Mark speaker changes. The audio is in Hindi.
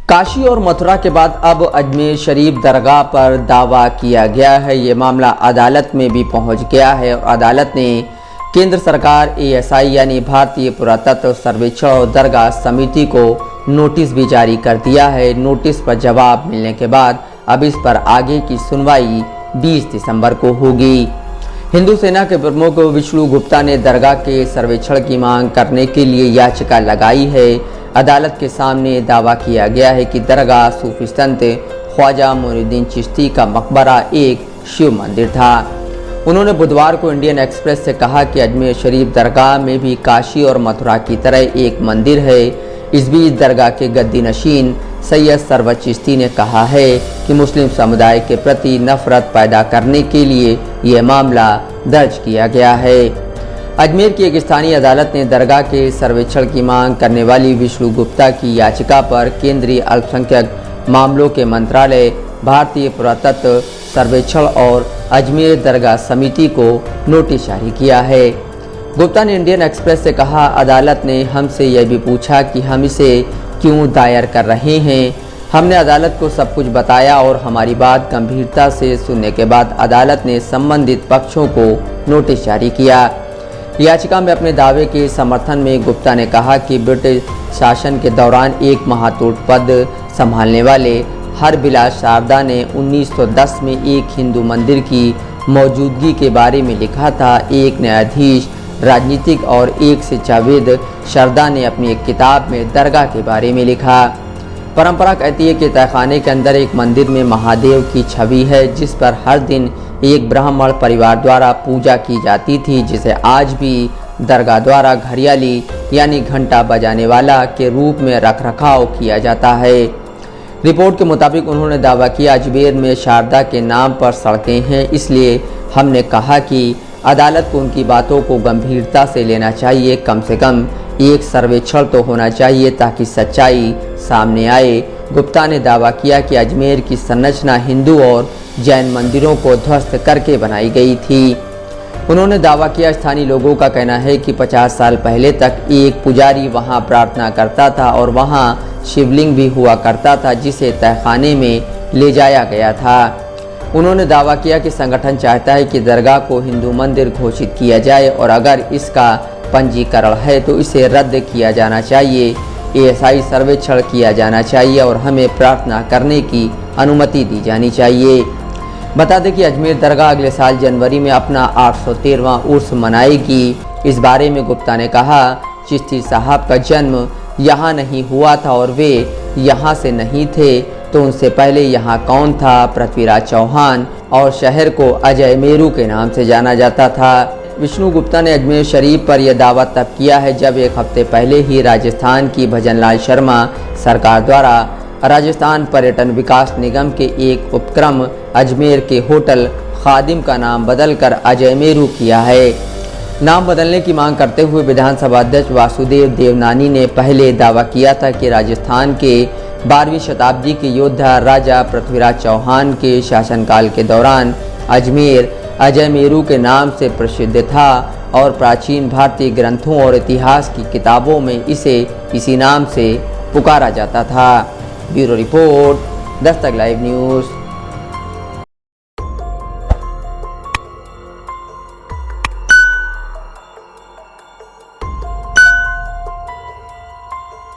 Speaker 1: काशी और मथुरा के बाद अब अजमेर शरीफ दरगाह पर दावा किया गया है। ये मामला अदालत में भी पहुंच गया है और अदालत ने केंद्र सरकार ASI यानी भारतीय पुरातत्व सर्वेक्षण और दरगाह समिति को नोटिस भी जारी कर दिया है। नोटिस पर जवाब मिलने के बाद अब इस पर आगे की सुनवाई 20 दिसंबर को होगी। हिंदू सेना के प्रमुख विष्णु गुप्ता ने दरगाह के सर्वेक्षण की मांग करने के लिए याचिका लगाई है। अदालत के सामने दावा किया गया है कि दरगाह सूफी संत ख्वाजा मोइनुद्दीन चिश्ती का मकबरा एक शिव मंदिर था। उन्होंने बुधवार को इंडियन एक्सप्रेस से कहा कि अजमेर शरीफ दरगाह में भी काशी और मथुरा की तरह एक मंदिर है। इस बीच दरगाह के गद्दी नशीन सैयद सरवत चिश्ती ने कहा है कि मुस्लिम समुदाय के प्रति नफरत पैदा करने के लिए यह मामला दर्ज किया गया है। अजमेर की एक स्थानीय अदालत ने दरगाह के सर्वेक्षण की मांग करने वाली विष्णु गुप्ता की याचिका पर केंद्रीय अल्पसंख्यक मामलों के मंत्रालय, भारतीय पुरातत्व सर्वेक्षण और अजमेर दरगाह समिति को नोटिस जारी किया है। गुप्ता ने इंडियन एक्सप्रेस से कहा, अदालत ने हमसे यह भी पूछा कि हम इसे क्यों दायर कर रहे हैं। हमने अदालत को सब कुछ बताया और हमारी बात गंभीरता से सुनने के बाद अदालत ने संबंधित पक्षों को नोटिस जारी किया। याचिका में अपने दावे के समर्थन में गुप्ता ने कहा कि ब्रिटिश शासन के दौरान एक महातोड़ पद संभालने वाले हरबिलास शारदा ने 1910 में एक हिंदू मंदिर की मौजूदगी के बारे में लिखा था। एक न्यायाधीश, राजनीतिक और एक शिक्षाविद शारदा ने अपनी एक किताब में दरगाह के बारे में लिखा। परंपरा कहती है कि तहखाने के अंदर एक मंदिर में महादेव की छवि है जिस पर हर दिन एक ब्राह्मण परिवार द्वारा पूजा की जाती थी, जिसे आज भी दरगाह द्वारा घड़ियाली यानी घंटा बजाने वाला के रूप में रखरखाव किया जाता है। रिपोर्ट के मुताबिक उन्होंने दावा किया, अजमेर में शारदा के नाम पर सड़कें हैं, इसलिए हमने कहा कि अदालत को उनकी बातों को गंभीरता से लेना चाहिए। कम से कम एक सर्वेक्षण तो होना चाहिए ताकि सच्चाई सामने आए। गुप्ता ने दावा किया कि अजमेर की संरचना हिंदू और जैन मंदिरों को ध्वस्त करके बनाई गई थी। उन्होंने दावा किया, स्थानीय लोगों का कहना है कि 50 साल पहले तक एक पुजारी वहां प्रार्थना करता था और वहां शिवलिंग भी हुआ करता था जिसे तहखाने में ले जाया गया था। उन्होंने दावा किया कि संगठन चाहता है कि दरगाह को हिंदू मंदिर घोषित किया जाए और अगर इसका पंजीकरण है तो इसे रद्द किया जाना चाहिए। ASI सर्वेक्षण किया जाना चाहिए और हमें प्रार्थना करने की अनुमति दी जानी चाहिए। बता दें कि अजमेर दरगाह अगले साल जनवरी में अपना 813वां उर्स मनाएगी। इस बारे में गुप्ता ने कहा, चिश्ती साहब का जन्म यहाँ नहीं हुआ था और वे यहाँ से नहीं थे, तो उनसे पहले यहाँ कौन था? पृथ्वीराज चौहान। और शहर को अजय मेरू के नाम से जाना जाता था। विष्णु गुप्ता ने अजमेर शरीफ पर यह दावा तब किया है जब एक हफ्ते पहले ही राजस्थान की भजनलाल शर्मा सरकार द्वारा राजस्थान पर्यटन विकास निगम के एक उपक्रम अजमेर के होटल खादिम का नाम बदलकर अजय मेरू किया है। नाम बदलने की मांग करते हुए विधानसभा अध्यक्ष वासुदेव देवनानी ने पहले दावा किया था कि राजस्थान के 12वीं शताब्दी के योद्धा राजा पृथ्वीराज चौहान के शासनकाल के दौरान अजमेर अजय मेरू के नाम से प्रसिद्ध था और प्राचीन भारतीय ग्रंथों और इतिहास की किताबों में इसे इसी नाम से पुकारा जाता था। Bureau report, Dastak live news.